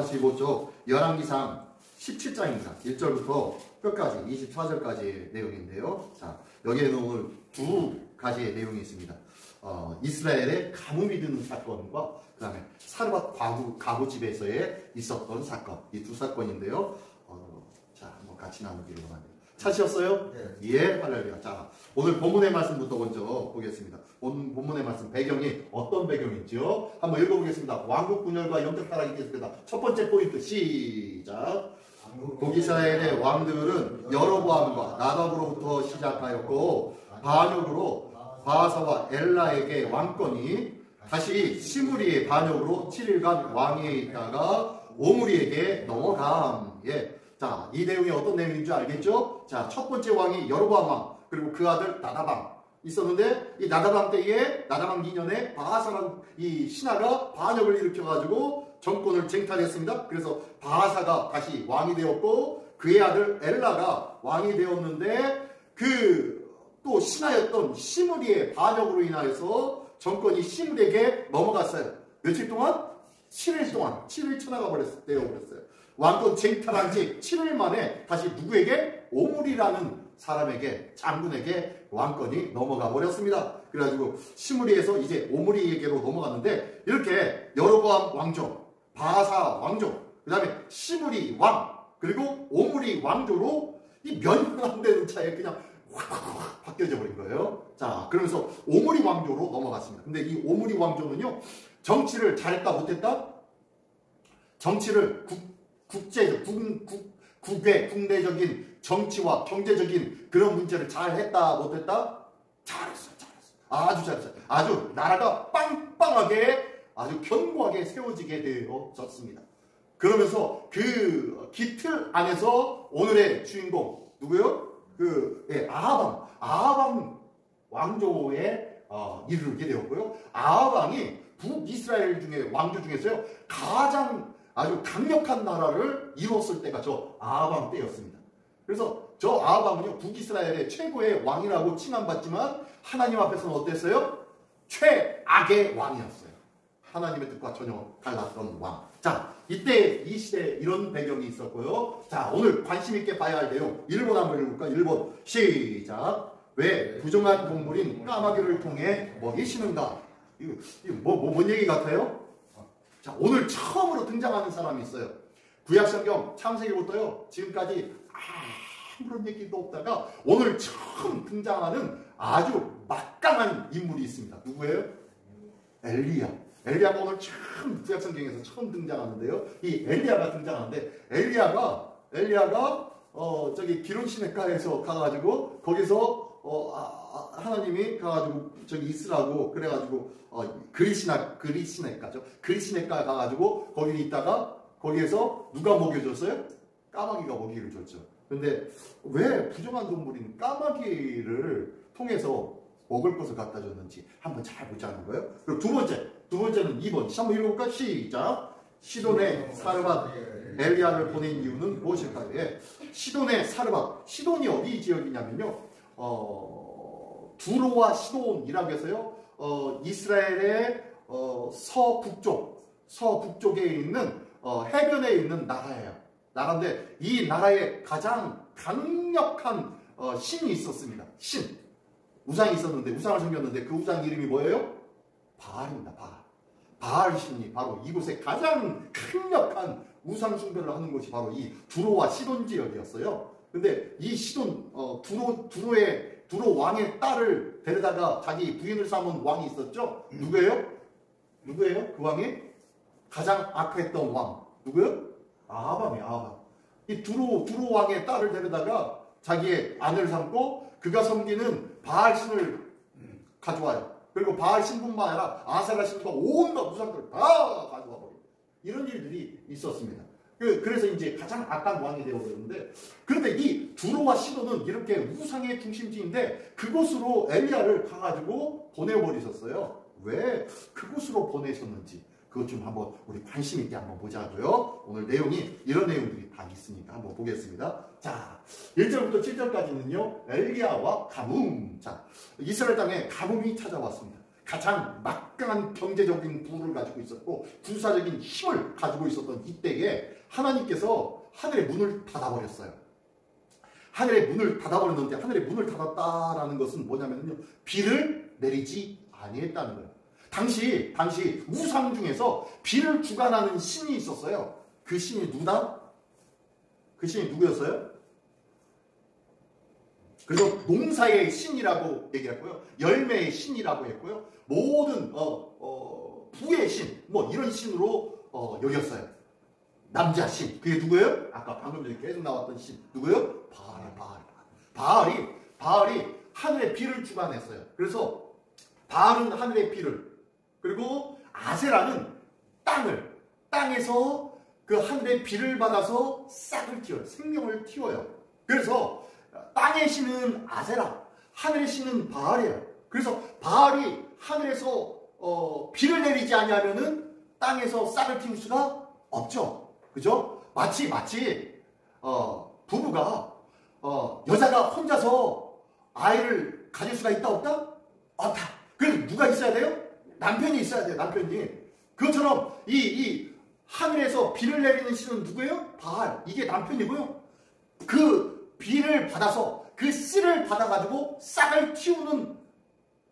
다시 보죠. 열왕기상 17장입니다. 1절부터 끝까지 24절까지의 내용인데요. 자, 여기에는 오늘 두 가지의 내용이 있습니다. 이스라엘의 가뭄이 드는 사건과 그 다음에 사르밧 가부집에서의 있었던 사건, 이 두 사건인데요. 자, 한번 같이 나누기로 합니다. 찾으셨어요? 네. 예, 할렐루야. 자, 오늘 본문의 말씀부터 먼저 보겠습니다. 본문의 말씀 배경이 어떤 배경인지요? 한번 읽어보겠습니다. 왕국 분열과 영적 타락이 계속된다. 첫 번째 포인트 시작. 북이스라엘의 왕들은 여로보암과 나답으로부터 시작하였고 반역으로 바하사와 엘라에게 왕권이 다시 시므리의 반역으로 7일간 왕위에 있다가 오므리에게 넘어감. 예. 자, 이 내용이 어떤 내용인 줄 알겠죠? 자, 첫 번째 왕이 여로보암 왕, 그리고 그 아들 나다방 있었는데, 이 나다방 때에, 나다방 2년에 바하사라는 이 신하가 반역을 일으켜가지고 정권을 쟁탈했습니다. 그래서 바하사가 다시 왕이 되었고, 그의 아들 엘라가 왕이 되었는데, 또 신하였던 시므리의 반역으로 인하여서 정권이 시므리에게 넘어갔어요. 며칠 동안? 7일 동안, 7일 쳐나가 되어버렸어요. 왕권 쟁탈한 지 7일 만에 다시 누구에게? 오므리라는 사람에게, 장군에게 왕권이 넘어가 버렸습니다. 그래가지고 시므리에서 이제 오므리에게로 넘어갔는데, 이렇게 여로보암 왕조, 바하사 왕조, 그 다음에 시므리 왕, 그리고 오므리 왕조로 이 몇 년 안 되는 차에 그냥 확 바뀌어져 버린 거예요. 자, 그러면서 오므리 왕조로 넘어갔습니다. 근데 이 오므리 왕조는요, 정치를 잘했다 못했다? 정치를 국내적인 정치와 경제적인 그런 문제를 잘했다 못했다? 잘했어. 아주 잘했어. 아주 나라가 빵빵하게 아주 견고하게 세워지게 되어졌습니다. 그러면서 그 기틀 안에서 오늘의 주인공 누구요? 아하방 왕조에 이르게 되었고요. 아하방이 북이스라엘 중에 왕조 중에서요 가장 아주 강력한 나라를 이뤘을 때가 저 아하방 때였습니다. 그래서 저 아하방은요 북이스라엘의 최고의 왕이라고 칭함받지만 하나님 앞에서는 어땠어요? 최악의 왕이었어요. 하나님의 뜻과 전혀 달랐던 왕. 자, 이때 이 시대에 이런 배경이 있었고요. 자, 오늘 관심 있게 봐야 할 내용 1번 한번 읽어볼까? 1번 시작. 왜 부정한 동물인 까마귀를 통해 먹이 심는다. 이거 뭔 얘기 같아요? 자, 오늘 처음으로 등장하는 사람이 있어요. 구약성경 창세기부터요 지금까지 아무런 얘기도 없다가 오늘 처음 등장하는 아주 막강한 인물이 있습니다. 누구예요? 엘리야가 오늘 처음 구약성경에서 처음 등장하는데요. 이 엘리야가 등장하는데 엘리야가 저기 기론 시내가에서 가가지고 거기서 하나님이 가가지고 저기 있으라고 그래가지고 그리시네가 가가지고 거기 있다가 거기에서 누가 먹여줬어요? 까마귀가 먹이를 줬죠. 근데 왜 부정한 동물인 까마귀를 통해서 먹을 것을 갖다 줬는지 한번 잘 보자는 거예요. 그리고 두 번째는 2번. 한번 읽어볼까? 시작. 시돈의 사르밧 엘리야를 보낸 이유는 무엇일까요? 예. 시돈의 사르밧. 시돈이 어디 지역이냐면요. 두로와 시돈이라고 해서요. 이스라엘의 서북쪽에 있는 해변에 있는 나라예요. 나라인데 이 나라에 가장 강력한 신이 있었습니다. 우상이 있었는데 우상을 섬겼는데 그 우상 이름이 뭐예요? 바알입니다. 바알 신이 바로 이곳에 가장 강력한 우상 숭배를 하는 곳이 바로 이 두로와 시돈 지역이었어요. 근데 이 시돈 두로 왕의 딸을 데려다가 자기 부인을 삼은 왕이 있었죠. 누구예요? 그 왕이 가장 악했던 왕 누구예요? 아하방이에요. 이 두로 왕의 딸을 데려다가 자기의 아내를 삼고 그가 섬기는 바알 신을 가져와요. 그리고 바알 신뿐만 아니라 아세라 신과 온갖 우상들을 다 가져와 버립니다. 이런 일들이 있었습니다. 그래서 이제 가장 악한 왕이 되어버렸는데, 그런데 이 두로와 시돈은 이렇게 우상의 중심지인데 그곳으로 엘리야를 가가지고 보내버리셨어요. 왜 그곳으로 보내셨는지 그것 좀 한번 우리 관심 있게 한번 보자고요. 오늘 내용이 이런 내용들이 다 있으니까 한번 보겠습니다. 자, 1절부터 7절까지는요 엘리야와 가뭄. 자, 이스라엘 땅에 가뭄이 찾아왔습니다. 가장 막강한 경제적인 부를 가지고 있었고 군사적인 힘을 가지고 있었던 이때에 하나님께서 하늘의 문을 닫아버렸어요. 하늘의 문을 닫아버렸는데 하늘의 문을 닫았다라는 것은 뭐냐면요, 비를 내리지 아니했다는 거예요. 당시 우상 중에서 비를 주관하는 신이 있었어요. 그 신이 누구다? 그 신이 누구였어요? 그래서 농사의 신이라고 얘기했고요, 열매의 신이라고 했고요, 모든 부의 신, 뭐 이런 신으로 여겼어요. 남자 신, 그게 누구예요? 아까 방금 전에 계속 나왔던 신, 누구예요? 바알이 하늘의 비를 주관했어요. 그래서 바알은 하늘의 비를, 그리고 아세라는 땅에서 그 하늘의 비를 받아서 싹을 틔워요. 생명을 틔워요. 그래서 땅의 신은 아세라, 하늘의 신은 바알이에요. 그래서 바알이 하늘에서 비를 내리지 아니하면은 땅에서 싹을 틔울 수가 없죠. 그죠? 마치 부부가 여자가 혼자서 아이를 가질 수가 있다 없다? 없다. 그래서 누가 있어야 돼요? 남편이 있어야 돼요. 남편이. 그것처럼 이 하늘에서 비를 내리는 신은 누구예요? 바알. 이게 남편이고요. 그 비를 받아서 그 씨를 받아가지고 싹을 틔우는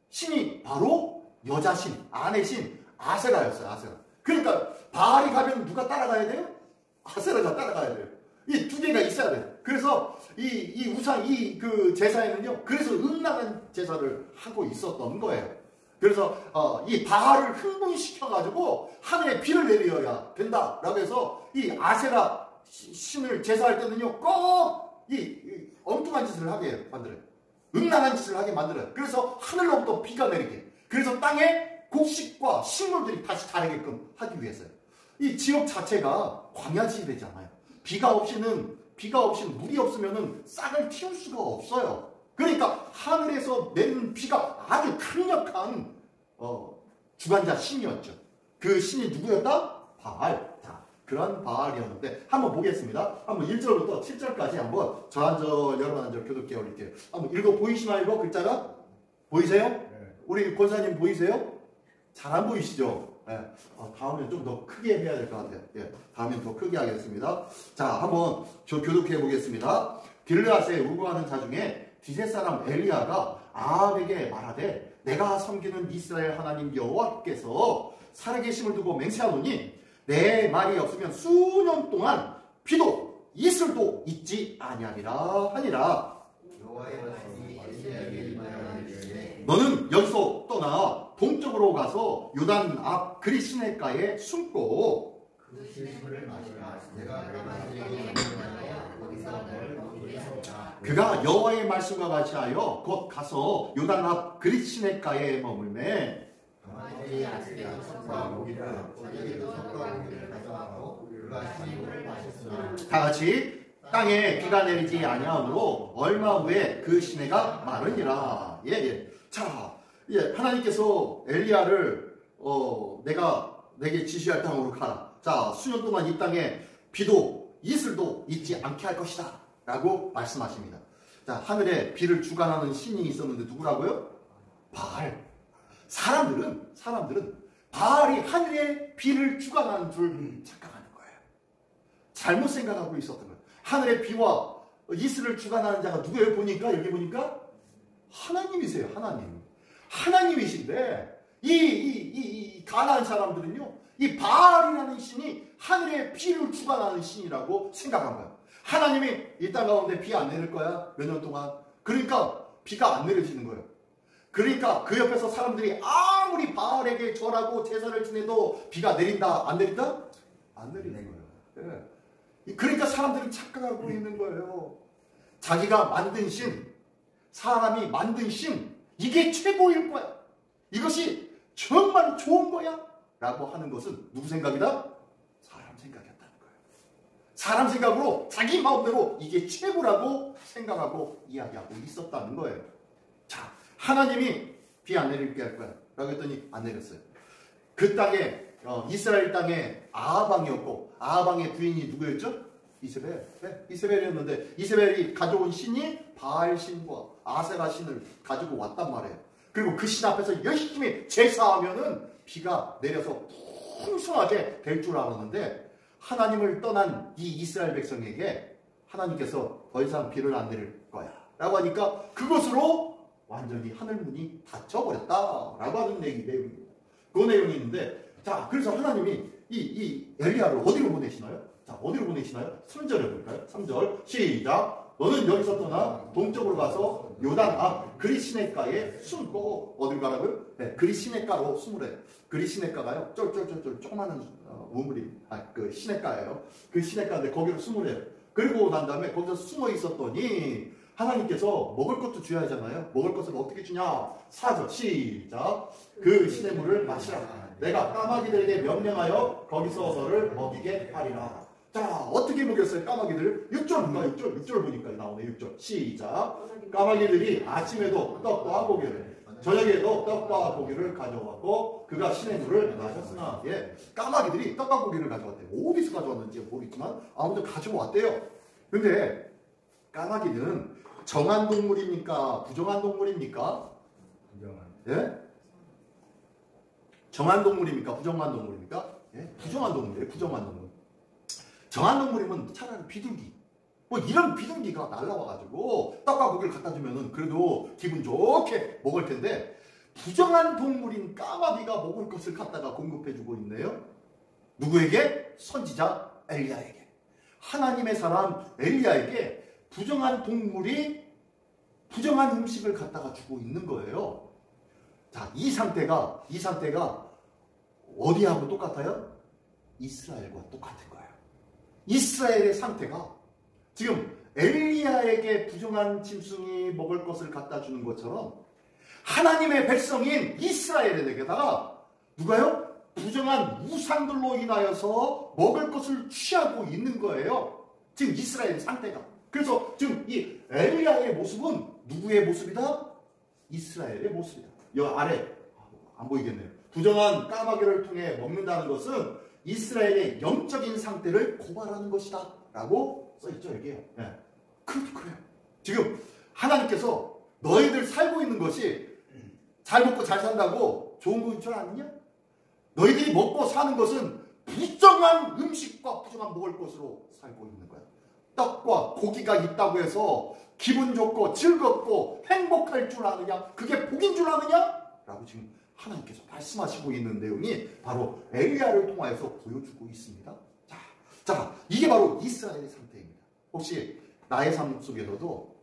신이 바로 여자신, 아내신 아세라였어요. 아세라. 그러니까 바알이 가면 누가 따라가야 돼요? 아세라가 따라가야 돼요. 이 두 개가 있어야 돼요. 그래서 이 우상, 그 제사에는요, 그래서 음란한 제사를 하고 있었던 거예요. 그래서 이 바알을 흥분시켜가지고 하늘에 비를 내려야 된다라고 해서 이 아세라 신을 제사할 때는요, 꼭 이 엉뚱한 짓을 하게 만들어요. 음란한 짓을 하게 만들어요. 그래서 하늘로부터 비가 내리게. 그래서 땅에 곡식과 식물들이 다시 자라게끔 하기 위해서요. 이 지역 자체가 광야지대잖아요. 비가 없이는 물이 없으면은 싹을 틔울 수가 없어요. 그러니까 하늘에서 내리는 비가 아주 강력한 주관자 신이었죠. 그 신이 누구였다? 바알. 자, 그런 바알이었는데 한번 보겠습니다. 한번 1절부터 7절까지 한번 저 한 절, 여러분 한 절 교독해 올릴게요. 한번 읽어 보이시나요? 이거 글자가? 보이세요? 네. 우리 권사님 보이세요? 잘 안 보이시죠? 네. 다음엔 좀 더 크게 해야 될 것 같아요. 예, 다음엔 더 크게 하겠습니다. 자, 한번 저 교독해 보겠습니다. 길르앗에 우거하는 자 중에 디셋 사람 엘리야가 아합에게 말하되 내가 섬기는 이스라엘 하나님 여호와께서 살아계심을 두고 맹세하노니 내 말이 없으면 수년 동안 비도 이슬도 있지 아니하리라 하니라. 너는 여기서 떠나 동쪽으로 가서 요단 앞 그리시네가에 숨고 그가 여호와의 말씀과 같이 하여 곧 가서 요단 앞 그리시네가에 머물매 다같이 땅에 비가 내리지 아니하므로 얼마 후에 그 시내가 마르니라. 자, 하나님께서 엘리야를 내가 내게 지시할 땅으로 가라. 자, 수년 동안 이 땅에 비도 이슬도 있지 않게 할 것이다 라고 말씀하십니다. 자, 하늘에 비를 주관하는 신이 있었는데 누구라고요? 바알. 사람들은 바알이 하늘에 비를 주관하는 줄 착각하는 거예요. 잘못 생각하고 있었던 거예요. 하늘의 비와 이슬을 주관하는 자가 누구예요? 보니까 여기 보니까 하나님이세요. 하나님이신데 이 가나안 사람들은요, 이 바알이라는 신이 하늘의 비를 주관하는 신이라고 생각한 거예요. 하나님이 이 땅 가운데 비 안 내릴 거야 몇 년 동안. 그러니까 비가 안 내려지는 거예요. 그러니까 그 옆에서 사람들이 아무리 바알에게 절하고 제사를 지내도 비가 내린다 안 내린다? 안 내리는 거예요. 예. 그러니까 사람들은 착각하고 있는 거예요. 자기가 만든 신, 사람이 만든 신, 이게 최고일 거야. 이것이 정말 좋은 거야 라고 하는 것은 누구 생각이다? 사람 생각이었다는 거예요. 사람 생각으로 자기 마음대로 이게 최고라고 생각하고 이야기하고 있었다는 거예요. 자, 하나님이 비 안 내릴게 할 거야 라고 했더니 안 내렸어요. 그 땅에 이스라엘 땅에 아하방이었고, 아하방의 부인이 누구였죠? 이세벨. 네, 이세벨이었는데 이세벨이 가져온 신이 바알 신과 아세라 신을 가지고 왔단 말이에요. 그리고 그 신 앞에서 열심히 제사하면은 비가 내려서 풍성하게 될 줄 알았는데 하나님을 떠난 이 이스라엘 백성에게 하나님께서 더 이상 비를 안 내릴 거야 라고 하니까 그것으로 완전히 하늘문이 닫혀버렸다 라고 하는 내용입니다. 그 내용이 있는데, 자, 그래서 하나님이 이 엘리야를 어디로 보내시나요? 자, 어디로 보내시나요? 3절에 볼까요? 3절 시작. 너는 여기서 떠나 동쪽으로 가서 요단 앞 그리시네가에 숨고. 어딜 가라고요? 네, 그리시네가로 숨으래요. 그리시네가가요 쫄쫄쫄쫄 조그마한 우물이 그 시내가예요. 그 시내가인데 거기로 숨으래요. 그리고 난 다음에 거기서 숨어 있었더니 하나님께서 먹을 것도 줘야 하잖아요. 먹을 것을 어떻게 주냐? 4절 시작. 그 시냇물을 마시라. 내가 까마귀들에게 명령하여 거기서 너를 먹이게 하리라. 자, 어떻게 먹였어요? 까마귀들 6절 볼까? 6절 보니까 나오네. 6절 시작. 까마귀들이 아침에도 떡과 고기를, 저녁에도 떡과 고기를 가져왔고 그가 시냇물을 마셨으나, 예, 까마귀들이 떡과 고기를 가져왔대요. 어디서 가져왔는지 모르겠지만 아무튼 가져왔대요. 근데 까마귀는 정한 동물입니까? 부정한 동물입니까? 부정한. 예? 정한 동물입니까? 부정한 동물입니까? 예? 부정한 동물이에요. 부정한 동물. 정한 동물이면 차라리 비둘기. 뭐 이런 비둘기가 날라와가지고 떡과 고기를 갖다 주면은 그래도 기분 좋게 먹을 텐데, 부정한 동물인 까마귀가 먹을 것을 갖다가 공급해주고 있네요. 누구에게? 선지자 엘리야에게. 하나님의 사람 엘리야에게 부정한 동물이 부정한 음식을 갖다가 주고 있는 거예요. 자, 이 상태가 어디하고 똑같아요? 이스라엘과 똑같은 거예요. 이스라엘의 상태가 지금 엘리야에게 부정한 짐승이 먹을 것을 갖다 주는 것처럼 하나님의 백성인 이스라엘에게다가 누가요? 부정한 우상들로 인하여서 먹을 것을 취하고 있는 거예요. 지금 이스라엘의 상태가. 그래서 지금 이 엘리야의 모습은 누구의 모습이다? 이스라엘의 모습이다. 여기 아래 안 보이겠네요. 부정한 까마귀를 통해 먹는다는 것은 이스라엘의 영적인 상태를 고발하는 것이다 라고 써있죠. 여기요. 네. 그래요. 지금 하나님께서 너희들 살고 있는 것이 잘 먹고 잘 산다고 좋은 건 줄 아느냐? 너희들이 먹고 사는 것은 부정한 음식과 부정한 먹을 것으로 살고 있는 거야. 떡과 고기가 있다고 해서 기분 좋고 즐겁고 행복할 줄 아느냐? 그게 복인 줄 아느냐? 라고 지금 하나님께서 말씀하시고 있는 내용이 바로 엘리야를 통하여서 보여주고 있습니다. 자, 이게 바로 이스라엘의 상태입니다. 혹시 나의 삶 속에서도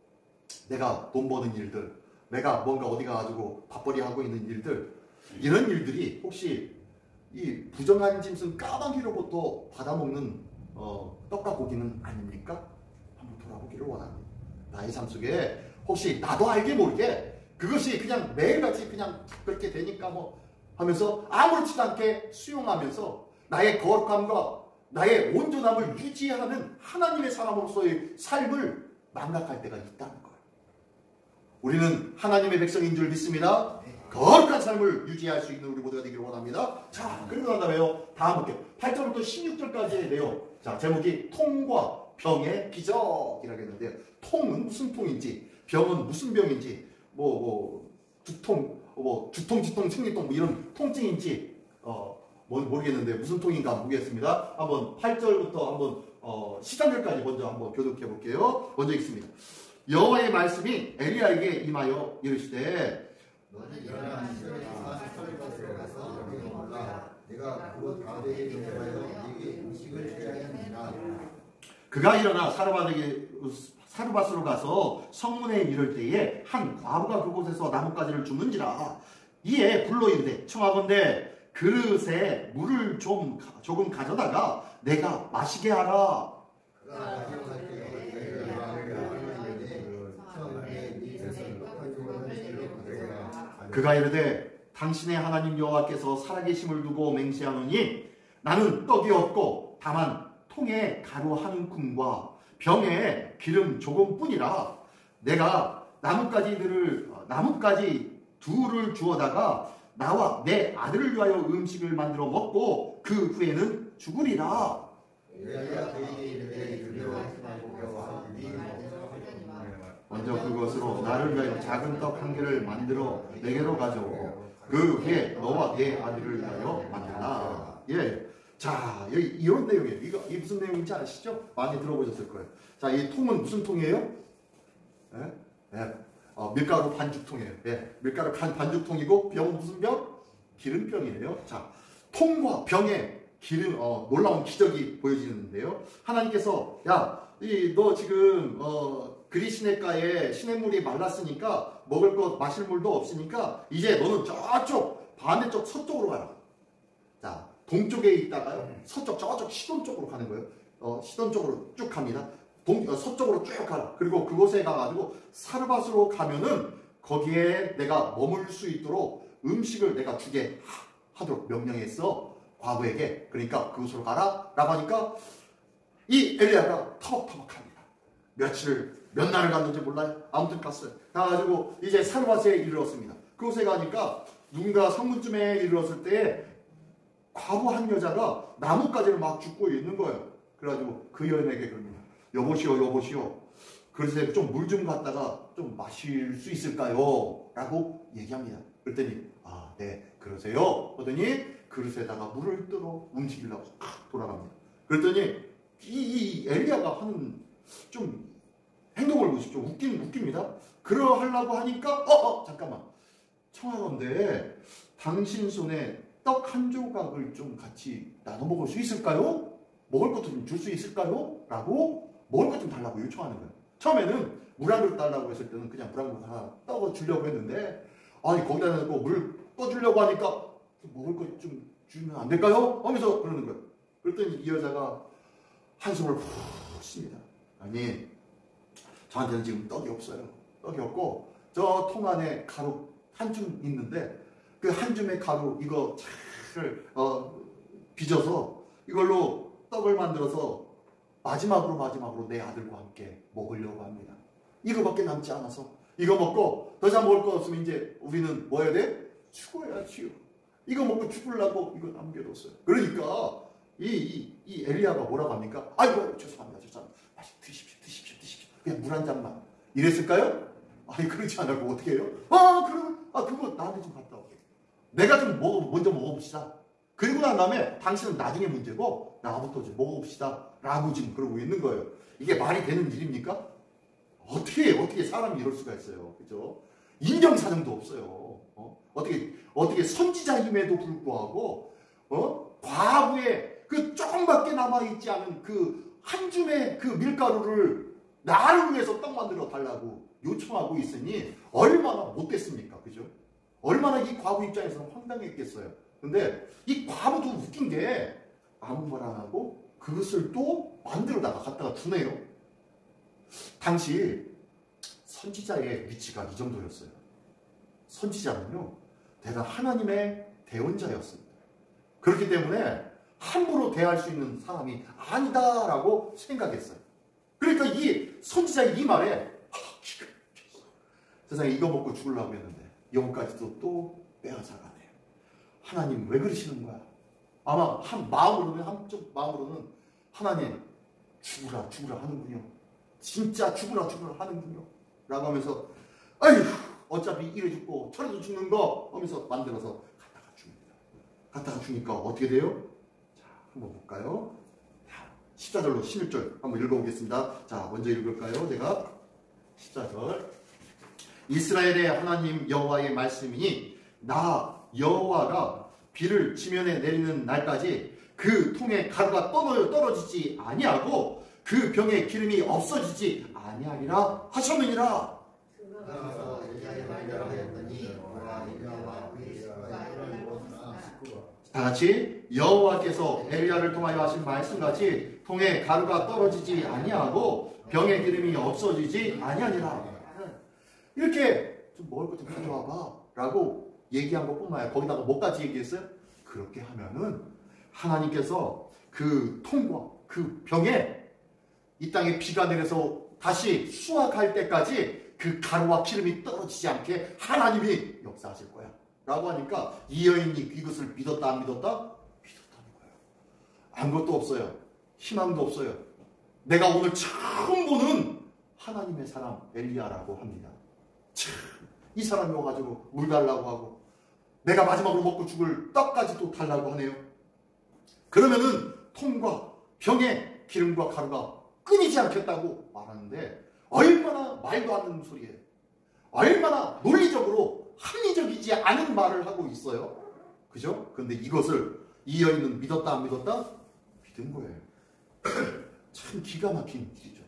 내가 돈 버는 일들, 내가 뭔가 어디 가가지고 밥벌이 하고 있는 일들, 이런 일들이 혹시 이 부정한 짐승 까마귀로부터 받아먹는 떡과 고기는 아닙니까? 한번 돌아보기를 원합니다. 나의 삶 속에 혹시 나도 알게 모르게 그것이 그냥 매일같이 그냥 그렇게 되니까 뭐 하면서 아무렇지도 않게 수용하면서 나의 거룩함과 나의 온전함을 유지하는 하나님의 사람으로서의 삶을 망각할 때가 있다는 거예요. 우리는 하나님의 백성인 줄 믿습니다. 거룩한 삶을 유지할 수 있는 우리 모두가 되기를 원합니다. 자, 그리고 난 다음에요. 다음 볼게요. 8절부터 16절까지의 내용. 자, 제목이 통과 병의 기적이라고 했는데요. 통은 무슨 통인지, 병은 무슨 병인지, 두통, 두통, 생리통, 뭐 이런 통증인지, 모르겠는데 무슨 통인가 모르겠습니다. 한번 8절부터 한번 13절까지 먼저 한번 교독해 볼게요. 먼저 읽습니다. 여호와의 말씀이 엘리야에게 임하여 이르시되 너는 일어나 시온에 사십벌 가서 너희가 몰라 내가 곧 가드에 내려가여 네게 음식을 주려 했느니라. 그가 일어나 사르밧으로 가서 성문에 이를 때에 한 과부가 그곳에서 나뭇가지를 주문지라. 이에 불러 이르되 청하건대 그릇에 물을 조금 가져다가 내가 마시게 하라. 그가 이르되 당신의 하나님 여호와께서 살아계심을 두고 맹세하노니 나는 떡이 없고 다만 통에 가루 한 줌과 병에 기름 조금뿐이라. 내가 나뭇가지 둘을 주어다가 나와 내 아들을 위하여 음식을 만들어 먹고 그 후에는 죽으리라. 먼저 그것으로 나를 위하여 작은 떡 한 개를 만들어 내게로 가져오. 그 후에 너와 네 아들을 위하여 만들라. 예. 자, 여기 이런 내용이에요. 이게 무슨 내용인지 아시죠? 많이 들어보셨을 거예요. 자, 이 통은 무슨 통이에요? 예? 예. 밀가루 반죽통이에요. 예. 밀가루 반죽통이고 병은 무슨 병? 기름병이에요. 자, 통과 병에 기름 놀라운 기적이 보여지는데요. 하나님께서 너 지금 그리시네가에 시냇물이 말랐으니까 먹을 것 마실 물도 없으니까 이제 너는 저쪽 반대쪽 서쪽으로 가라. 자, 동쪽에 있다가요 저쪽 시돈 쪽으로 가는 거예요. 시돈 쪽으로 쭉 갑니다. 서쪽으로 쭉 가라. 그리고 그곳에 가가지고 사르밧으로 가면은 거기에 내가 머물 수 있도록 음식을 내가 주게 하도록 명령했어. 과부에게. 그러니까 그곳으로 가라 라고 하니까 이 엘리야가 터벅터벅합니다. 몇 날을 갔는지 몰라요. 아무튼 갔어요. 가가지고 이제 사르밧에 이르렀습니다. 그곳에 가니까 누군가 성문쯤에 이르렀을 때 과부 한 여자가 나뭇가지를 막 줍고 있는 거예요. 그래가지고 그 여인에게 그럽니다. 여보시오. 그래서 좀 물 좀 갖다가 좀 마실 수 있을까요? 라고 얘기합니다. 그랬더니 네 그러세요. 그러더니 그릇에다가 물을 뜨러 움직이려고 돌아갑니다. 그랬더니 이 엘리야가 하는 좀 행동을 보십시오. 웃깁니다. 그러하려고 하니까 잠깐만. 청하건대 당신 손에 떡 한 조각을 좀 같이 나눠 먹을 수 있을까요? 먹을 것도 좀 줄 수 있을까요? 라고 먹을 것 좀 달라고 요청하는 거예요. 처음에는 물 한 그릇 달라고 했을 때는 그냥 물 한 그릇 하나 떠 주려고 했는데 거기다 놓고 물 떠주려고 하니까 먹을 것 좀 주면 안 될까요? 하면서 그러는 거예요. 그랬더니 이 여자가 한숨을 후 쉽니다. 아니 저한테는 지금 떡이 없어요. 떡이 없고 저 통 안에 가루 한 줌 있는데 그 한 줌의 가루 이거를 빚어서 이걸로 떡을 만들어서 마지막으로 내 아들과 함께 먹으려고 합니다. 이거밖에 남지 않아서 이거 먹고 더 이상 먹을 거 없으면 이제 우리는 뭐 해야 돼? 죽어야지요. 이거 먹고 죽으려고 이거 남겨뒀어요. 그러니까 이 엘리야가 뭐라고 합니까? 아이고 죄송합니다. 드십시오. 그냥 물 한 잔만 이랬을까요? 그렇지 않고 어떻게 해요? 그거 나한테 좀 갖다 오게. 내가 좀 먼저 먹어봅시다. 그리고 난 다음에 당신은 나중에 문제고 나부터 좀 먹어봅시다 라고 지금 그러고 있는 거예요. 이게 말이 되는 일입니까? 어떻게 사람이 이럴 수가 있어요. 그죠? 인정사정도 없어요. 어떻게 선지자임에도 불구하고 과부의 그 조금밖에 남아있지 않은 그 한 줌의 그 밀가루를 나를 위해서 떡 만들어 달라고 요청하고 있으니 얼마나 못됐습니까? 그죠? 얼마나 이 과부 입장에서는 황당했겠어요. 근데 이 과부도 웃긴 게 아무 말 안 하고 그것을 또 만들어다가 갖다가 주네요. 당시 선지자의 위치가 이 정도였어요. 선지자는요, 대단 하나님의 대언자였습니다. 그렇기 때문에 함부로 대할 수 있는 사람이 아니다라고 생각했어요. 그러니까 이 선지자의 이 말에 세상에 이거 먹고 죽으려고 했는데 영까지도 또 빼앗아가네요. 하나님 왜 그러시는 거야? 아마 한쪽 마음으로는 하나님 죽으라 하는군요. 진짜 죽으라 하는군요. 라고 하면서 어차피 이래 죽고 저래도 죽는 거 하면서 만들어서 갖다가 줍니다. 갖다가 주니까 어떻게 돼요? 자, 한번 볼까요? 14절로 11절 한번 읽어보겠습니다. 자, 먼저 읽을까요? 제가 14절 이스라엘의 하나님 여호와의 말씀이니 나 여호와가 비를 지면에 내리는 날까지 그 통에 가루가 떨어지지 아니하고 그 병에 기름이 없어지지 아니하리라 하셨느니라. 다같이 여호와께서 엘리야를 통하여 하신 말씀같이 통에 가루가 떨어지지 아니하고 병에 기름이 없어지지 아니하니라. 이렇게 좀 먹을 것 좀 가져와봐 라고 얘기한 것뿐만 아니라 거기다가 뭐까지 얘기했어요? 그렇게 하면은 하나님께서 그 통과 그 병에 이 땅에 비가 내려서 다시 수확할 때까지 그 가루와 기름이 떨어지지 않게 하나님이 역사하실 거야 라고 하니까 이 여인이 이것을 믿었다 안 믿었다? 믿었다는 거예요. 아무것도 없어요. 희망도 없어요. 내가 오늘 처음 보는 하나님의 사람 엘리야라고 합니다. 참, 이 사람이 와가지고 물 달라고 하고 내가 마지막으로 먹고 죽을 떡까지도 달라고 하네요. 그러면은 통과 병에 기름과 가루가 끊이지 않겠다고 말하는데 얼마나 말도 안 되는 소리예요. 얼마나 논리적으로 합리적이지 않은 말을 하고 있어요. 그죠? 근데 이것을 이 여인은 믿었다 안 믿었다? 믿은 거예요. 참 기가 막힌 일이죠.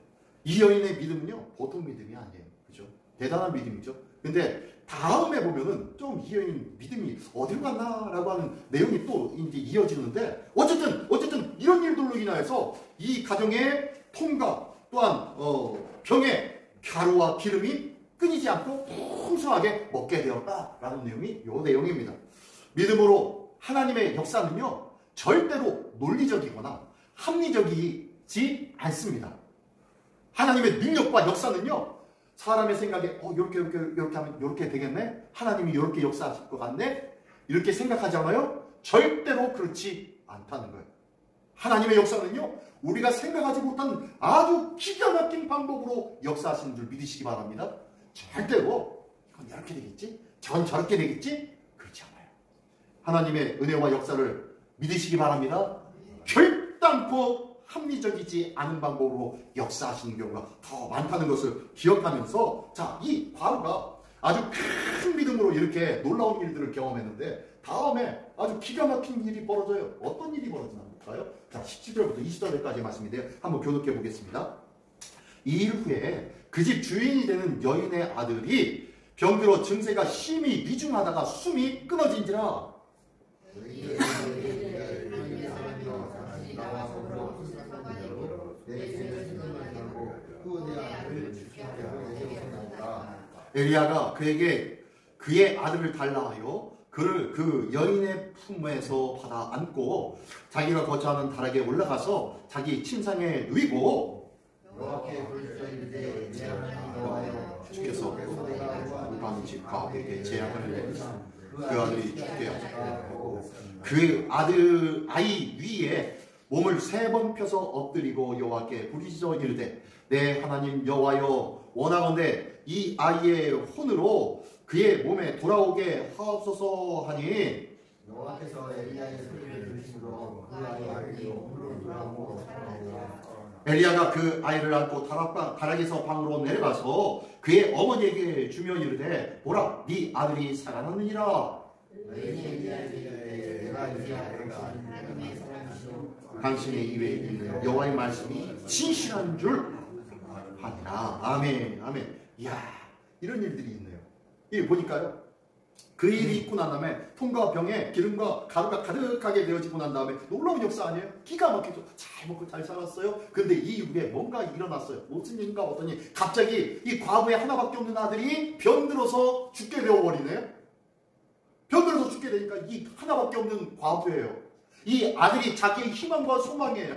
이 여인의 믿음은요 보통 믿음이 아니에요. 그죠? 대단한 믿음이죠. 근데 다음에 보면은 좀 이 여인 믿음이 어디로 갔나라고 하는 내용이 또 이제 이어지는데 어쨌든 이런 일들로 인하여서 이 가정의 통과 또한 병에 가루와 기름이 끊이지 않고 풍성하게 먹게 되었다라는 내용이 이 내용입니다. 믿음으로 하나님의 역사는요 절대로 논리적이거나 합리적이지 않습니다. 하나님의 능력과 역사는요 사람의 생각에 이렇게 하면 이렇게 되겠네? 하나님이 이렇게 역사하실 것 같네? 이렇게 생각하잖아요? 절대로 그렇지 않다는 거예요. 하나님의 역사는요 우리가 생각하지 못한 아주 기가 막힌 방법으로 역사하시는 줄 믿으시기 바랍니다. 절대로 이건 이렇게 되겠지? 저건 저렇게 되겠지? 그렇지 않아요. 하나님의 은혜와 역사를 믿으시기 바랍니다. 결단코 합리적이지 않은 방법으로 역사하시는 경우가 더 많다는 것을 기억하면서 자, 이 과부가 아주 큰 믿음으로 이렇게 놀라운 일들을 경험했는데 다음에 아주 기가 막힌 일이 벌어져요. 어떤 일이 벌어지나 볼까요? 자, 17절부터 20절까지의 말씀인데요. 한번 교독해 보겠습니다. 이 일 후에 그 집 주인이 되는 여인의 아들이 병들어 증세가 심히 위중하다가 숨이 끊어진지라. 엘리야가 그에게 그의 아들을 달라 하여 그를 그 여인의 품에서 받아 안고 자기가 거처하는 다락에 올라가서 자기 침상에 누이고 주께서 우리 집 가에게 재앙을 내리사 그 아들이 죽게 하셨고 그 아들 아이 위에 몸을 3번 펴서 엎드리고 여호와께 부르짖어 이르되 내 하나님 여호와여 원하건대 이 아이의 혼으로 그의 몸에 돌아오게 하옵소서 하니 여호와께서 엘리야의 소리를 들으시므로 그 아이를 몸으로 돌아오고 살아나니라. 엘리야가 그 아이를 안고 다락에서 방으로 내려가서 그의 어머니에게 주며 이르되 보라 네 아들이 살아났느니라. 당신의 입에 있는 여호와의 말씀이 진실한 줄 아니라. 아멘 아멘. 이야 이런 일들이 있네요. 이 보니까요 그 일이 있고 난 다음에 통과 병에 기름과 가루가 가득하게 되어지고 난 다음에 놀라운 역사 아니에요? 기가 막히죠. 잘 먹고 잘 살았어요. 근데 이 이후에 뭔가 일어났어요. 무슨 일인가 보더니 갑자기 이 과부의 하나밖에 없는 아들이 병들어서 죽게 되어버리네요. 병들어서 죽게 되니까 이 하나밖에 없는 과부예요. 이 아들이 자기의 희망과 소망이에요.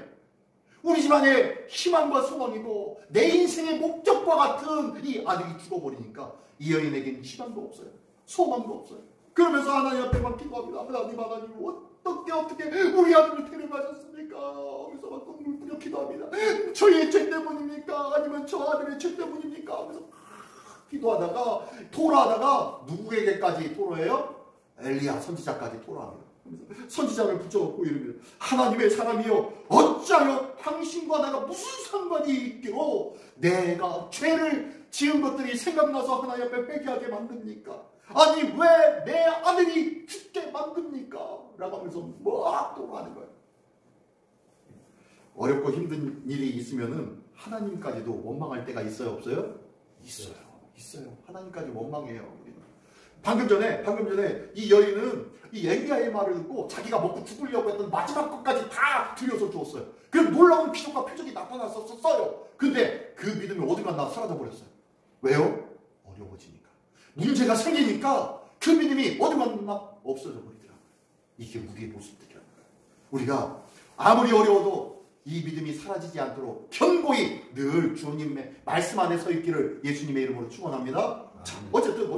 우리 집안의 희망과 소망이고 내 인생의 목적과 같은 이 아들이 죽어버리니까 이 여인에게는 희망도 없어요. 소망도 없어요. 그러면서 하나님 앞에만 기도합니다. 하나님 어떻게 우리 아들을 데려가셨습니까? 그래서 막 눈물 뿌려 기도합니다. 저의 죄 때문입니까? 아니면 저 아들의 죄 때문입니까? 그래서 기도하다가 토로하다가 누구에게까지 토로해요? 엘리야 선지자까지 토로합니다. 선지자를 붙여놓고 이르면 하나님의 사람이여 어찌하여 당신과 내가 무슨 상관이 있기로 내가 죄를 지은 것들이 생각나서 하나님 앞에 회개하게 만듭니까? 아니 왜 내 아들이 죽게 만듭니까? 라고 하면서 막 토로하는 거예요. 어렵고 힘든 일이 있으면은 하나님까지도 원망할 때가 있어요 없어요? 있어요. 하나님까지 원망해요. 방금 전에 이 여인은 이 엘리야의 말을 듣고 자기가 먹고 죽으려고 했던 마지막 것까지 다 들여서 주었어요. 그래서 놀라운 기적과 표적이 나타났었어요. 근데 그 믿음이 어디 갔나 사라져버렸어요. 왜요? 어려워지니까. 문제가 생기니까 그 믿음이 어디 갔나 없어져 버리더라고요. 이게 우리의 모습들이라는 거예요. 우리가 아무리 어려워도 이 믿음이 사라지지 않도록 견고히 늘 주님의 말씀 안에 서 있기를 예수님의 이름으로 축원합니다. 어쨌든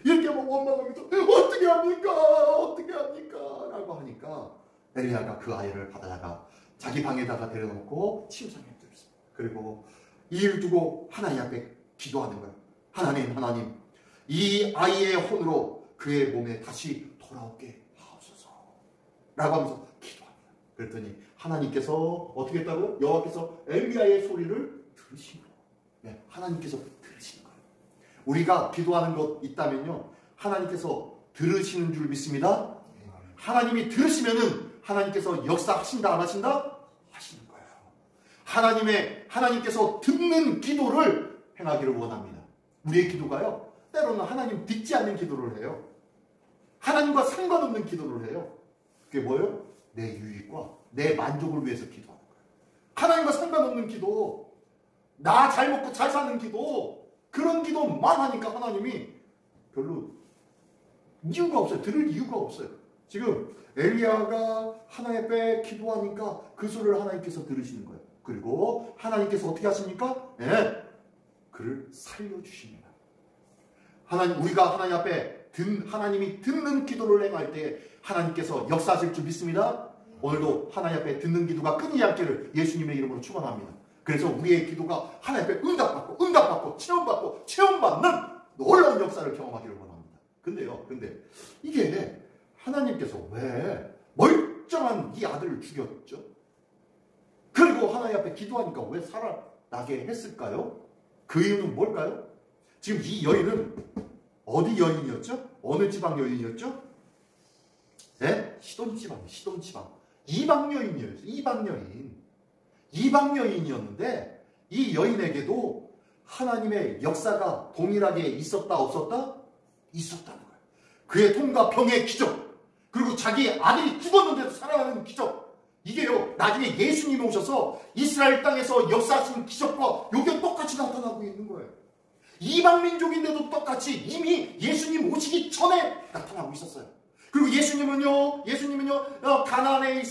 이렇게 원망하면서 어떻게 합니까 라고 하니까 엘리야가 그 아이를 받아다가 자기 방에다가 데려놓고 침상에 들었습니다. 그리고 이 일 두고 하나님 앞에 기도하는 거예요. 하나님, 이 아이의 혼으로 그의 몸에 다시 돌아오게 하옵소서 라고 하면서 기도합니다. 그랬더니 하나님께서 어떻게 했다고? 여호와께서 엘리야의 소리를 들으신 거예요. 네, 하나님께서 들으신 거예요. 우리가 기도하는 것 있다면요, 하나님께서 들으시는 줄 믿습니다. 하나님이 들으시면은 하나님께서 역사하신다 안 하신다? 하시는 거예요. 하나님께서 듣는 기도를 행하기를 원합니다. 우리의 기도가요, 때로는 하나님 듣지 않는 기도를 해요. 하나님과 상관없는 기도를 해요. 그게 뭐예요? 내 유익과 내 만족을 위해서 기도하는 거예요. 하나님과 상관없는 기도, 나 잘 먹고 잘 사는 기도, 그런 기도만 하니까 하나님이 별로 이유가 없어요. 들을 이유가 없어요. 지금 엘리야가 하나님 앞에 기도하니까 그 소리를 하나님께서 들으시는 거예요. 그리고 하나님께서 어떻게 하십니까? 네, 그를 살려주십니다. 우리가 하나님 앞에 하나님이 듣는 기도를 행할 때 하나님께서 역사하실 줄 믿습니다. 오늘도 하나님 앞에 듣는 기도가 끊이지 않기를 예수님의 이름으로 축원합니다. 그래서 우리의 기도가 하나님 앞에 응답받고 체험받는 놀라운 역사를 경험하기를 원합니다. 근데 이게 하나님께서 왜 멀쩡한 이 아들을 죽였죠? 그리고 하나님 앞에 기도하니까 왜 살아나게 했을까요? 그 이유는 뭘까요? 지금 이 여인은 어디 여인이었죠? 어느 지방 여인이었죠? 네? 시돈 지방. 이방 여인이었는데 이 여인에게도 하나님의 역사가 동일하게 있었다 없었다? 있었다는 거예요. 그의 통과 병의 기적, 그리고 자기 아들이 죽었는데도 살아나는 기적, 이게요 나중에 예수님이 오셔서 이스라엘 땅에서 역사하신 기적과 요게 똑같이 나타나고 있는 거예요. 이방 민족인데도 똑같이 이미 예수님 오시기 전에 나타나고 있었어요. 그리고 예수님은요 가나안에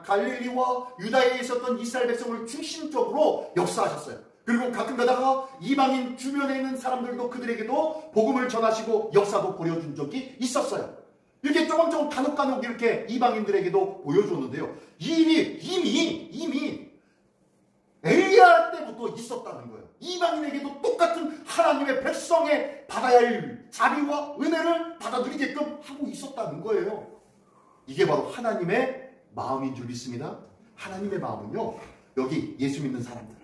갈릴리와 유다에 있었던 이스라엘 백성을 중심적으로 역사하셨어요. 그리고 가끔 가다가 이방인 주변에 있는 사람들도 그들에게도 복음을 전하시고 역사도 보여준 적이 있었어요. 이렇게 조금 간혹 이렇게 이방인들에게도 보여줬는데요, 이 일이 이미 엘리야 때부터 있었다는 거예요. 이방인에게도 똑같은 하나님의 백성의 받아야 할 자비와 은혜를 받아들이게끔 하고 있었다는 거예요. 이게 바로 하나님의 마음인 줄 믿습니다. 하나님의 마음은요, 여기 예수 믿는 사람들,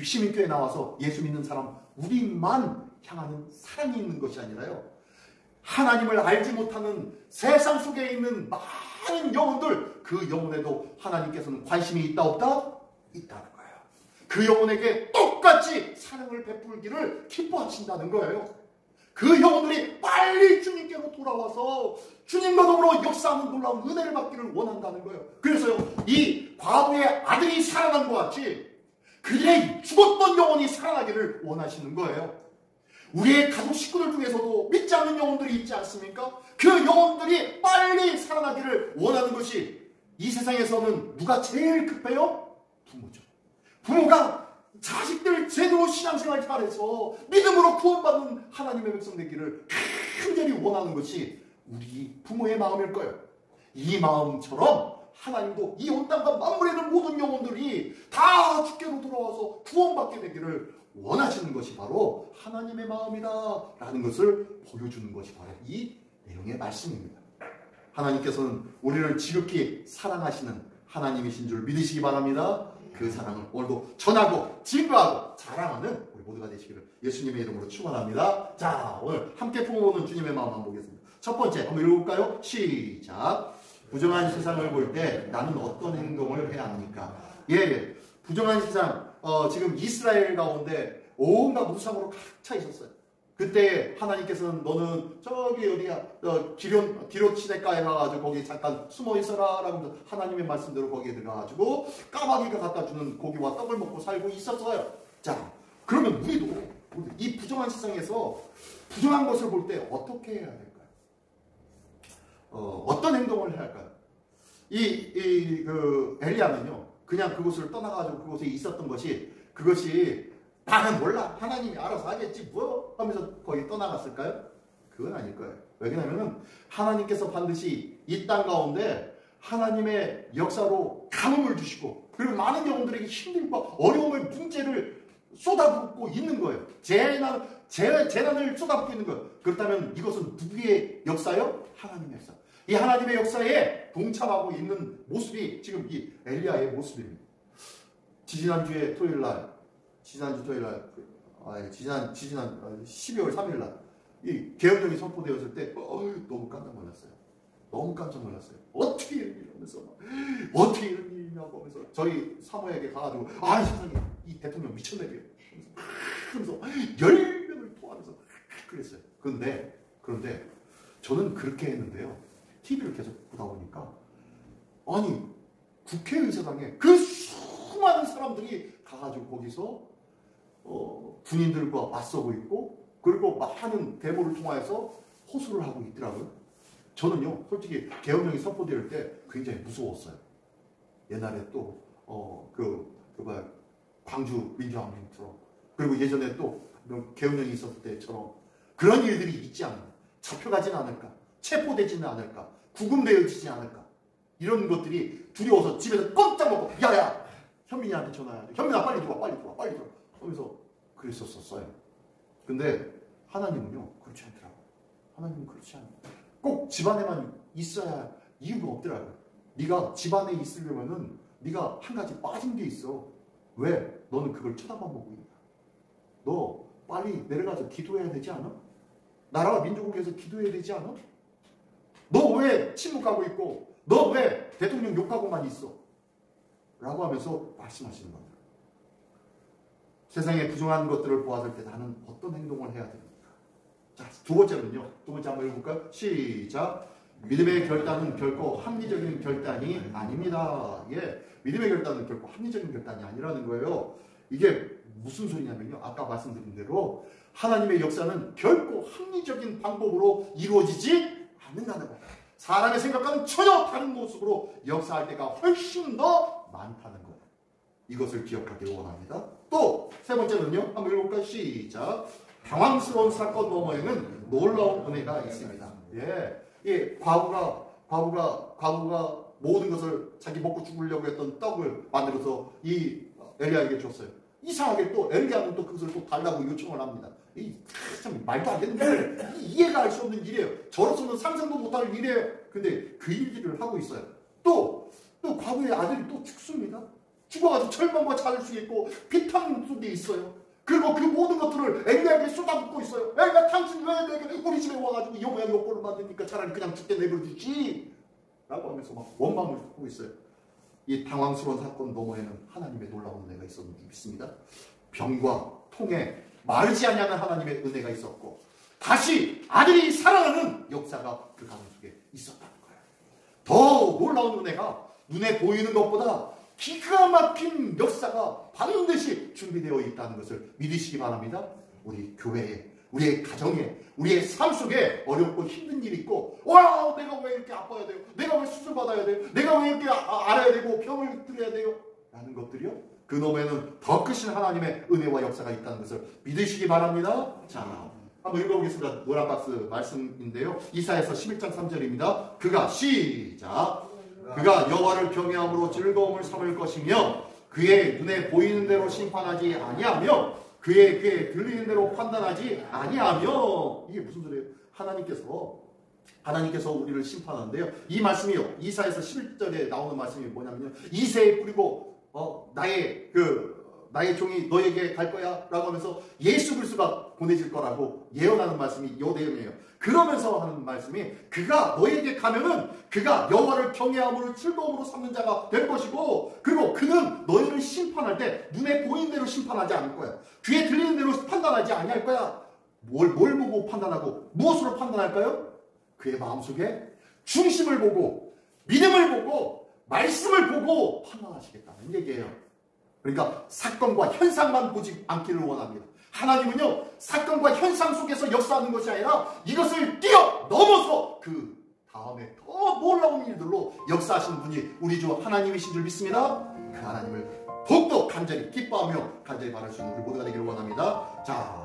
시민교회 나와서 예수 믿는 사람 우리만 향하는 사랑이 있는 것이 아니라요, 하나님을 알지 못하는 세상 속에 있는 많은 영혼들, 그 영혼에도 하나님께서는 관심이 있다 없다? 있다는 거예요. 그 영혼에게 똑같이 사랑을 베풀기를 기뻐하신다는 거예요. 그 영혼들이 빨리 주님께로 돌아와서 주님과 더불어 역사하는 놀라운 은혜를 받기를 원한다는 거예요. 그래서요, 이 과부의 아들이 살아난 것 같이 그들의 죽었던 영혼이 살아나기를 원하시는 거예요. 우리의 가족 식구들 중에서도 믿지 않는 영혼들이 있지 않습니까? 그 영혼들이 빨리 살아나기를 원하는 것이, 이 세상에서는 누가 제일 급해요? 부모죠. 부모가 자식들 제대로 신앙생활 잘해서 믿음으로 구원받는 하나님의 백성 되기를 간절히 원하는 것이 우리 부모의 마음일 거예요. 이 마음처럼 하나님도 이 온 땅과 만물에 있는 모든 영혼들이 다 주께로 돌아와서 구원받게 되기를 원하시는 것이 바로 하나님의 마음이다라는 것을 보여주는 것이 바로 이 내용의 말씀입니다. 하나님께서는 우리를 지극히 사랑하시는 하나님이신 줄 믿으시기 바랍니다. 그 사랑을 오늘도 전하고 증거하고 자랑하는 우리 모두가 되시기를 예수님의 이름으로 축원합니다. 자, 오늘 함께 품어보는 주님의 마음 한번 보겠습니다. 첫 번째 한번 읽어볼까요? 시작. 부정한 세상을 볼 때 나는 어떤 행동을 해야 합니까? 예. 부정한 세상, 지금 이스라엘 가운데 온갖 우상으로 가득 차 있었어요. 그때 하나님께서는 너는 저기 어디야, 기럇 시내가에 가가지고 거기 잠깐 숨어 있어라 라고 하면서 하나님의 말씀대로 거기에 들어가가지고 까마귀가 갖다 주는 고기와 떡을 먹고 살고 있었어요. 자, 그러면 우리도 이 부정한 세상에서 부정한 것을 볼 때 어떻게 해야 될까요? 어떤 행동을 해야 할까요? 엘리야는요, 그냥 그곳을 떠나가지고 그곳에 있었던 것이, 그것이 나는 몰라, 하나님이 알아서 하겠지 뭐 하면서 거기 떠나갔을까요? 그건 아닐 거예요. 왜냐하면 하나님께서 반드시 이 땅 가운데 하나님의 역사로 감흥을 주시고, 그리고 많은 영혼들에게 힘들과 어려움을, 문제를 쏟아붓고 있는 거예요. 재난을 쏟아붓고 있는 거예요. 그렇다면 이것은 누구의 역사요? 하나님의 역사. 이 하나님의 역사에 동참하고 있는 모습이 지금 이 엘리야의 모습입니다. 지지난주 토요일 날, 12월 3일 날, 이 계엄령이 선포되었을 때, 너무 깜짝 놀랐어요. 너무 깜짝 놀랐어요. 어떻게 이런 일이 하면서, 어떻게 이런 일이냐고 하면서, 저희 사모에게 가가지고, 세상에, 이 대통령 미쳤네. 그러면서, 10명을 토하면서, 그랬어요. 그런데, 저는 그렇게 했는데요. TV를 계속 보다 보니까, 국회의사당에 그 수많은 사람들이 가가지고 거기서, 군인들과 맞서고 있고, 그리고 많은 데모를 통해서 호소를 하고 있더라고요. 저는요, 솔직히 계엄령이 선포될 때 굉장히 무서웠어요. 옛날에 또 광주 민주항쟁처럼, 그리고 예전에 또 계엄령이 있었을 때처럼 그런 일들이 있지 않나, 잡혀가지는 않을까, 체포되지는 않을까, 구금되어지지 않을까, 이런 것들이 두려워서 집에서 꼼짝 먹고, 야야, 현민이한테 전화해야 돼. 현민아, 빨리 들어와. 하면서 그랬었어요. 근데 하나님은요, 그렇지 않더라고요. 하나님은 그렇지 않아요. 꼭 집안에만 있어야 이유가 없더라고요. 네가 집안에 있으려면은 네가 한 가지 빠진 게 있어. 왜? 너는 그걸 쳐다만 보고 있냐. 너 빨리 내려가서 기도해야 되지 않아? 나라와 민족을 위해서 기도해야 되지 않아? 너 왜 침묵하고 있고, 너 왜 대통령 욕하고만 있어? 라고 하면서 말씀하시는 겁니다. 세상에 부정한 것들을 보았을 때 나는 어떤 행동을 해야 됩니까? 자, 두 번째는요. 두 번째 한번 읽어볼까요? 시작. 믿음의 결단은 결코 합리적인 결단이 아닙니다. 예, 믿음의 결단은 결코 합리적인 결단이 아니라는 거예요. 이게 무슨 소리냐면요. 아까 말씀드린 대로 하나님의 역사는 결코 합리적인 방법으로 이루어지지 않는다는 거예요. 사람의 생각과는 전혀 다른 모습으로 역사할 때가 훨씬 더 많다는 거예요. 이것을 기억하길 원합니다. 또 세 번째는요. 한번 읽어볼까요? 시작. 당황스러운 사건 너머에는 놀라운 은혜가 있습니다. 과부가 모든 것을 자기 먹고 죽으려고 했던 떡을 만들어서 이 엘리야에게 줬어요. 이상하게 또 엘리야는 또 그것을 또 달라고 요청을 합니다. 참 말도 안 되는 일, 이해가 할 수 없는 일이에요. 저로서는 상상도 못할 일이에요. 근데 그 일들을 하고 있어요. 또 과부의 아들이 또 죽습니다. 죽어가지고 절망과 자를 수 있고 비탄 속에 있어요. 그리고 그 모든 것들을 엘리야에게 쏟아붓고 있어요. 엘리야, 당신 왜 내게 우리 집에 와가지고 이 모양 욕보를 만드니까 차라리 그냥 죽게 내버려두지 라고 하면서 막 원망을 하고 있어요. 이 당황스러운 사건 너머에는 하나님의 놀라운 은혜가 있었는지 믿습니다. 병과 통에 마르지 않냐는 하나님의 은혜가 있었고, 다시 아들이 살아나는 역사가 그 가정 속에 있었다는 거예요. 더 놀라운 은혜가 눈에 보이는 것보다 기가 막힌 역사가 반드시 준비되어 있다는 것을 믿으시기 바랍니다. 우리 교회에, 우리의 가정에, 우리의 삶 속에 어렵고 힘든 일이 있고, 내가 왜 이렇게 아파야 돼요? 내가 왜 수술 받아야 돼요? 내가 왜 이렇게 알아야 되고 병을 들여야 돼요? 라는 것들이요, 그 너머에는 더 크신 하나님의 은혜와 역사가 있다는 것을 믿으시기 바랍니다. 자, 한번 읽어보겠습니다. 노란박스 말씀인데요. 이사야서 11장 3절입니다. 그가 여호와를 경외함으로 즐거움을 삼을 것이며 그의 눈에 보이는 대로 심판하지 아니하며 그의 귀에 들리는 대로 판단하지 아니하며. 이게 무슨 소리예요? 하나님께서 우리를 심판하는데요. 이 말씀이요, 이사야서 11절에 나오는 말씀이 뭐냐면요, 이새에 뿌리고 나의 종이 너에게 갈 거야 라고 하면서 예수 그리스도가 보내질 거라고 예언하는 말씀이 이 내용이에요. 그러면서 하는 말씀이, 그가 너에게 가면은 그가 여호와를 경외함으로 즐거움으로 삼는 자가 될 것이고, 그리고 그는 너희를 심판할 때 눈에 보이는 대로 심판하지 않을 거야. 귀에 들리는 대로 판단하지 아니할 거야. 뭘 보고 판단하고 무엇으로 판단할까요? 그의 마음속에 중심을 보고 믿음을 보고 말씀을 보고 판단하시겠다는 얘기예요. 그러니까 사건과 현상만 보지 않기를 원합니다. 하나님은요, 사건과 현상 속에서 역사하는 것이 아니라 이것을 뛰어넘어서 그 다음에 더 놀라운 일들로 역사하시는 분이 우리 주 하나님이신 줄 믿습니다. 그 하나님을 더욱더 간절히 기뻐하며 간절히 바랄 수 있는 우리 모두가 되기를 원합니다. 자,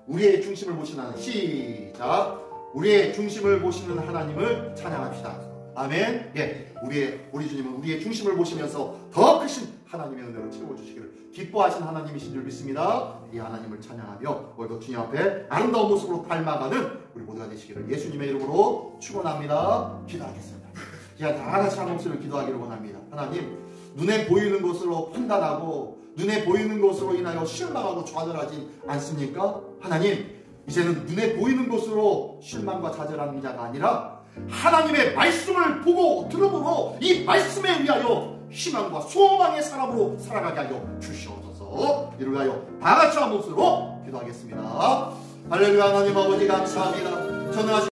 우리의 중심을 보시는 하나님, 시작. 우리의 중심을 보시는 하나님을 찬양합시다. 아멘. 우리 주님은 우리의 중심을 보시면서 더 크신 하나님의 은혜로 채워주시기를 기뻐하신 하나님이신 줄 믿습니다. 이 하나님을 찬양하며 오늘도 주님 앞에 아름다운 모습으로 닮아가는 우리 모두가 되시기를 예수님의 이름으로 축원합니다. 기도하겠습니다. 자, 다 같이 한 목소리를 기도하기를 원합니다. 하나님, 눈에 보이는 것으로 판단하고 눈에 보이는 것으로 인하여 실망하고 좌절하지 않습니까? 하나님, 이제는 눈에 보이는 것으로 실망과 좌절하는 자가 아니라 하나님의 말씀을 보고 들음으로 이 말씀에 의하여 희망과 소망의 사람으로 살아가게 하여 주시옵소서. 이를 위하여 다 같이 한 목소리로 기도하겠습니다. 할렐루야. 하나님 아버지 감사합니다. 전능하신